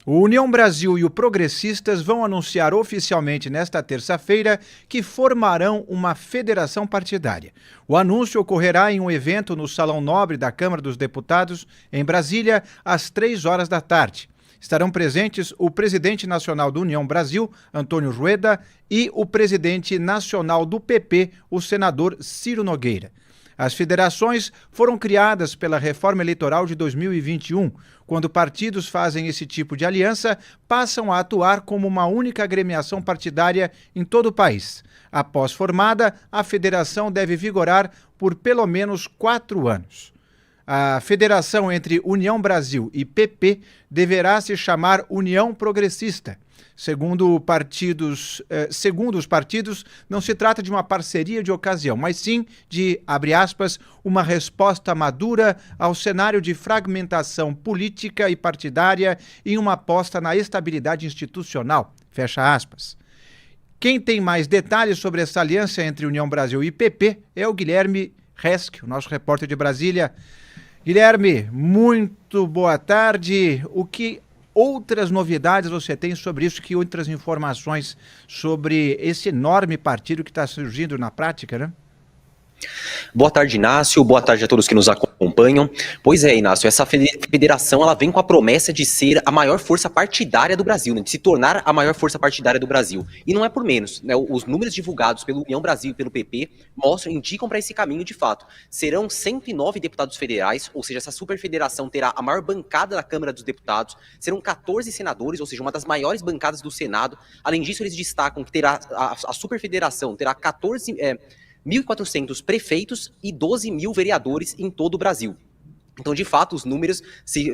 O União Brasil e o Progressistas vão anunciar oficialmente nesta terça-feira que formarão uma federação partidária. O anúncio ocorrerá em um evento no Salão Nobre da Câmara dos Deputados, em Brasília, às 3 horas da tarde. Estarão presentes o presidente nacional do União Brasil, Antônio Rueda, e o presidente nacional do PP, o senador Ciro Nogueira. As federações foram criadas pela reforma eleitoral de 2021. Quando partidos fazem esse tipo de aliança, passam a atuar como uma única agremiação partidária em todo o país. Após formada, a federação deve vigorar por pelo menos 4 anos. A federação entre União Brasil e PP deverá se chamar União Progressista. Segundo os partidos, não se trata de uma parceria de ocasião, mas sim de, abre aspas, uma resposta madura ao cenário de fragmentação política e partidária e uma aposta na estabilidade institucional, fecha aspas. Quem tem mais detalhes sobre essa aliança entre União Brasil e PP é o Guilherme Resch, o nosso repórter de Brasília. Guilherme, muito boa tarde. O que outras novidades você tem sobre isso, que outras informações sobre esse enorme partido que está surgindo na prática, né? Boa tarde, Inácio. Boa tarde a todos que nos acompanham. Pois é, Inácio, essa federação ela vem com a promessa de ser a maior força partidária do Brasil, né? De se tornar a maior força partidária do Brasil. E não é por menos, né? Os números divulgados pelo União Brasil e pelo PP indicam para esse caminho de fato. Serão 109 deputados federais, ou seja, essa superfederação terá a maior bancada da Câmara dos Deputados, serão 14 senadores, ou seja, uma das maiores bancadas do Senado. Além disso, eles destacam que terá a superfederação terá 1.400 prefeitos e 12 mil vereadores em todo o Brasil. Então, de fato, os números se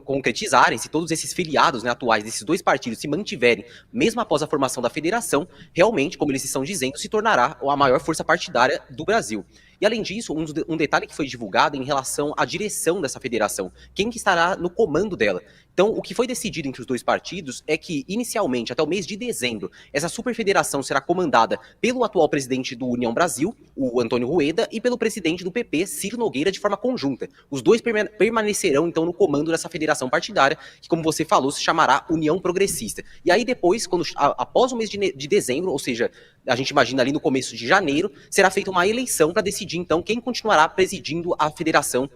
concretizarem, se todos esses filiados, né, atuais desses dois partidos se mantiverem, mesmo após a formação da federação, realmente, como eles estão dizendo, se tornará a maior força partidária do Brasil. E, além disso, um detalhe que foi divulgado em relação à direção dessa federação, quem que estará no comando dela. Então, o que foi decidido entre os dois partidos é que, inicialmente, até o mês de dezembro, essa superfederação será comandada pelo atual presidente do União Brasil, o Antônio Rueda, e pelo presidente do PP, Ciro Nogueira, de forma conjunta. Os dois permanecerão, então, no comando dessa federação partidária, que, como você falou, se chamará União Progressista. E aí, depois, após o mês de dezembro, ou seja, a gente imagina ali no começo de janeiro, será feita uma eleição para decidir, então, quem continuará presidindo a federação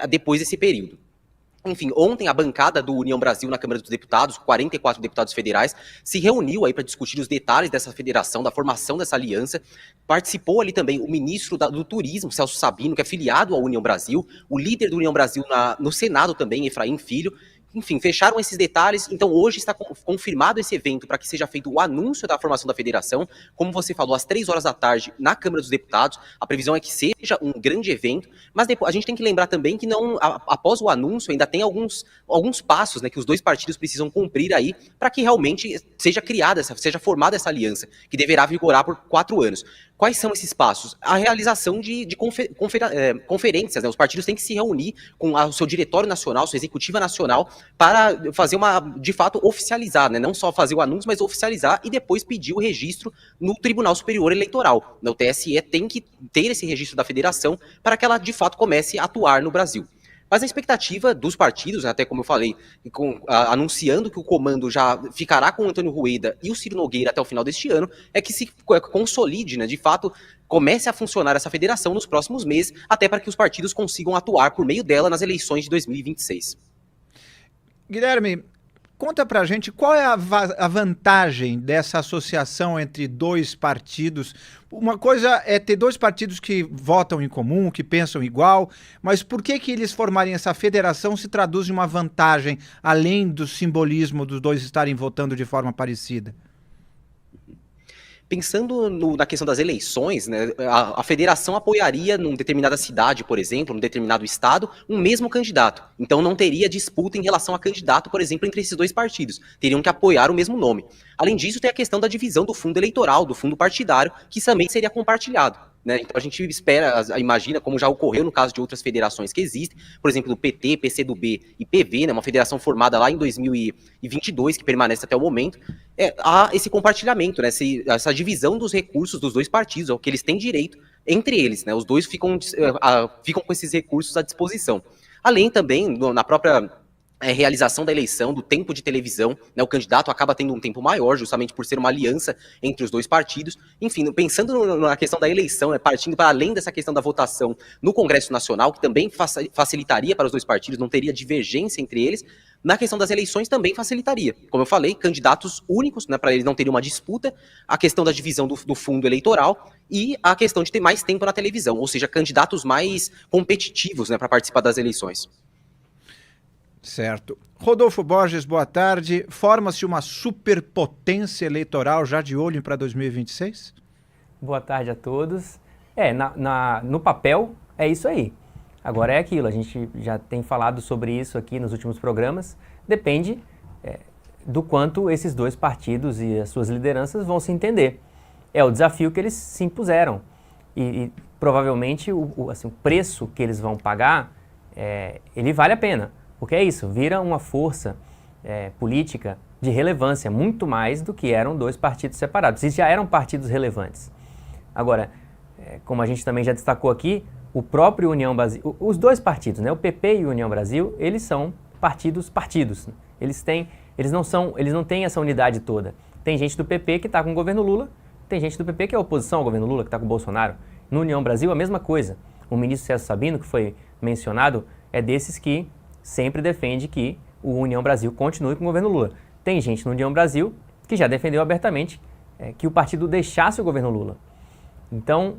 depois desse período. Enfim, ontem a bancada do União Brasil na Câmara dos Deputados, 44 deputados federais, se reuniu aí para discutir os detalhes dessa federação, da formação dessa aliança. Participou ali também o ministro do Turismo, Celso Sabino, que é filiado à União Brasil, o líder do União Brasil no Senado também, Efraim Filho. Enfim, fecharam esses detalhes, então hoje está confirmado esse evento para que seja feito o anúncio da formação da federação, como você falou, às 3 horas da tarde na Câmara dos Deputados. A previsão é que seja um grande evento, mas depois, a gente tem que lembrar também que após o anúncio ainda tem alguns passos, né, que os dois partidos precisam cumprir aí para que realmente seja seja formada essa aliança, que deverá vigorar por 4 anos. Quais são esses passos? A realização de conferências, né? Os partidos têm que se reunir com o seu diretório nacional, sua executiva nacional, para fazer de fato, oficializar, né? Não só fazer o anúncio, mas oficializar e depois pedir o registro no Tribunal Superior Eleitoral. O TSE tem que ter esse registro da federação para que ela, de fato, comece a atuar no Brasil. Mas a expectativa dos partidos, até como eu falei, anunciando que o comando já ficará com o Antônio Rueda e o Ciro Nogueira até o final deste ano, é que se consolide, né, de fato, comece a funcionar essa federação nos próximos meses, até para que os partidos consigam atuar por meio dela nas eleições de 2026. Guilherme, conta pra gente qual é a vantagem dessa associação entre dois partidos. Uma coisa é ter dois partidos que votam em comum, que pensam igual, mas por que eles formarem essa federação se traduz em uma vantagem, além do simbolismo dos dois estarem votando de forma parecida? Pensando na questão das eleições, né, a federação apoiaria numa determinada cidade, por exemplo, num determinado estado, um mesmo candidato. Então não teria disputa em relação a candidato, por exemplo, entre esses dois partidos. Teriam que apoiar o mesmo nome. Além disso, tem a questão da divisão do fundo eleitoral, do fundo partidário, que também seria compartilhado. Né? Então a gente imagina, como já ocorreu no caso de outras federações que existem, por exemplo, o PT, PCdoB e PV, né, uma federação formada lá em 2022, que permanece até o momento, há esse compartilhamento, né, essa divisão dos recursos dos dois partidos, ao que eles têm direito entre eles, né, os dois ficam com esses recursos à disposição. Além também, na própria realização da eleição, do tempo de televisão, né, o candidato acaba tendo um tempo maior, justamente por ser uma aliança entre os dois partidos. Enfim, pensando na questão da eleição, partindo para além dessa questão da votação no Congresso Nacional, que também facilitaria para os dois partidos, não teria divergência entre eles, na questão das eleições também facilitaria. Como eu falei, candidatos únicos, né, para eles não terem uma disputa, a questão da divisão do fundo eleitoral e a questão de ter mais tempo na televisão, ou seja, candidatos mais competitivos, né, para participar das eleições. Certo. Rodolfo Borges, boa tarde. Forma-se uma superpotência eleitoral já de olho para 2026? Boa tarde a todos. No papel é isso aí. Agora é aquilo, a gente já tem falado sobre isso aqui nos últimos programas. Depende do quanto esses dois partidos e as suas lideranças vão se entender. É o desafio que eles se impuseram. E provavelmente o preço que eles vão pagar, ele vale a pena. Porque é isso, vira uma força política de relevância, muito mais do que eram dois partidos separados. E já eram partidos relevantes. Agora, como a gente também já destacou aqui, o próprio União Brasil, os dois partidos, né, o PP e o União Brasil, eles são partidos. Eles não têm essa unidade toda. Tem gente do PP que está com o governo Lula, tem gente do PP que é oposição ao governo Lula, que está com o Bolsonaro. No União Brasil, a mesma coisa. O ministro Celso Sabino, que foi mencionado, é desses que sempre defende que o União Brasil continue com o governo Lula. Tem gente no União Brasil que já defendeu abertamente que o partido deixasse o governo Lula. Então,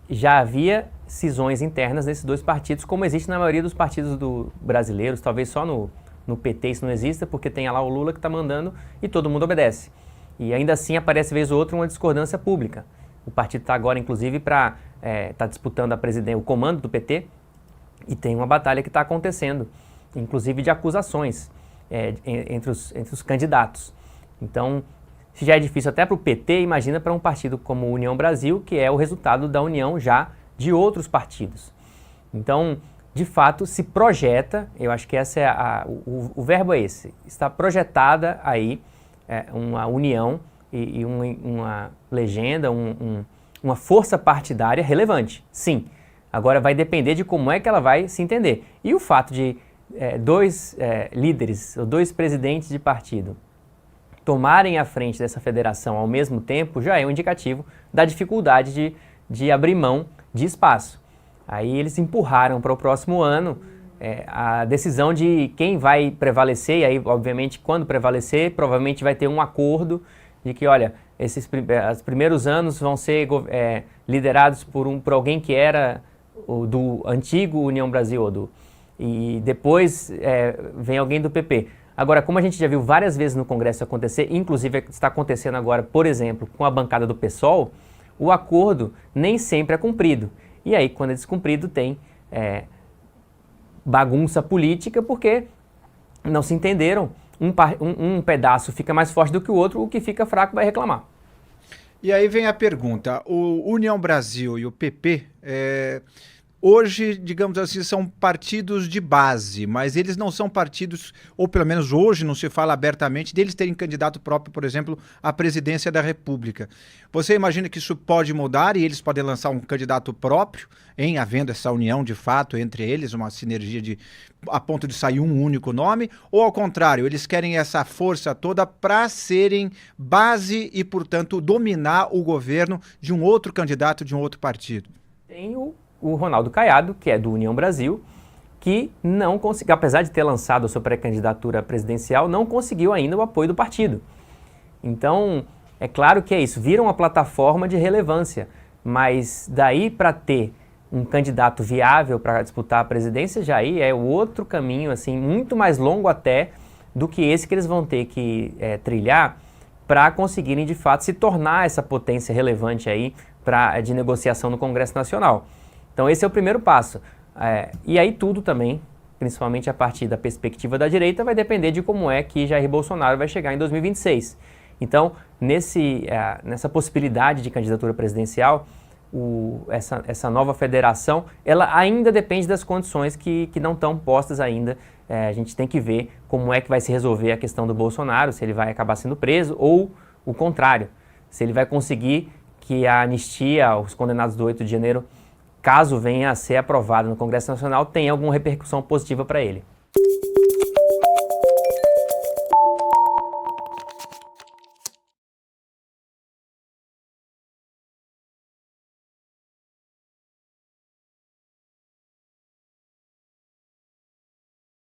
já havia cisões internas nesses dois partidos, como existe na maioria dos partidos brasileiros, talvez só no PT isso não exista, porque tem lá o Lula que está mandando e todo mundo obedece. E ainda assim aparece vez ou outra uma discordância pública. O partido está agora, inclusive, tá disputando o comando do PT, e tem uma batalha que está acontecendo, inclusive de acusações entre os candidatos. Então, se já é difícil até para o PT, imagina para um partido como o União Brasil, que é o resultado da união já de outros partidos. Então, de fato, se projeta, eu acho que o verbo é esse, está projetada aí uma união e uma legenda, uma força partidária relevante, sim. Agora vai depender de como é que ela vai se entender. E o fato de dois líderes, ou dois presidentes de partido, tomarem a frente dessa federação ao mesmo tempo, já é um indicativo da dificuldade de abrir mão de espaço. Aí eles empurraram para o próximo ano a decisão de quem vai prevalecer, e aí, obviamente, quando prevalecer, provavelmente vai ter um acordo de que, olha, os primeiros anos vão ser liderados por alguém que era do antigo União Brasil, e depois vem alguém do PP. Agora, como a gente já viu várias vezes no Congresso acontecer, inclusive está acontecendo agora, por exemplo, com a bancada do PSOL, o acordo nem sempre é cumprido. E aí, quando é descumprido, tem bagunça política, porque não se entenderam. Um pedaço fica mais forte do que o outro, o que fica fraco vai reclamar. E aí vem a pergunta, o União Brasil e o PP, hoje, digamos assim, são partidos de base, mas eles não são partidos, ou pelo menos hoje não se fala abertamente, deles terem candidato próprio, por exemplo, à presidência da República. Você imagina que isso pode mudar e eles podem lançar um candidato próprio, havendo essa união de fato entre eles, uma sinergia a ponto de sair um único nome, ou ao contrário, eles querem essa força toda para serem base e, portanto, dominar o governo de um outro candidato de um outro partido? Tem o Ronaldo Caiado, que é do União Brasil, que não conseguiu, apesar de ter lançado a sua pré-candidatura presidencial, não conseguiu ainda o apoio do partido. Então, é claro que é isso, vira uma plataforma de relevância, mas daí para ter um candidato viável para disputar a presidência, já aí é o outro caminho, assim, muito mais longo até do que esse que eles vão ter que trilhar para conseguirem, de fato, se tornar essa potência relevante aí de negociação no Congresso Nacional. Então esse é o primeiro passo. E aí tudo também, principalmente a partir da perspectiva da direita, vai depender de como é que Jair Bolsonaro vai chegar em 2026. Então, nessa possibilidade de candidatura presidencial, essa nova federação, ela ainda depende das condições que não estão postas ainda. A gente tem que ver como é que vai se resolver a questão do Bolsonaro, se ele vai acabar sendo preso ou o contrário, se ele vai conseguir que a anistia aos condenados do 8 de janeiro, caso venha a ser aprovada no Congresso Nacional, tenha alguma repercussão positiva para ele.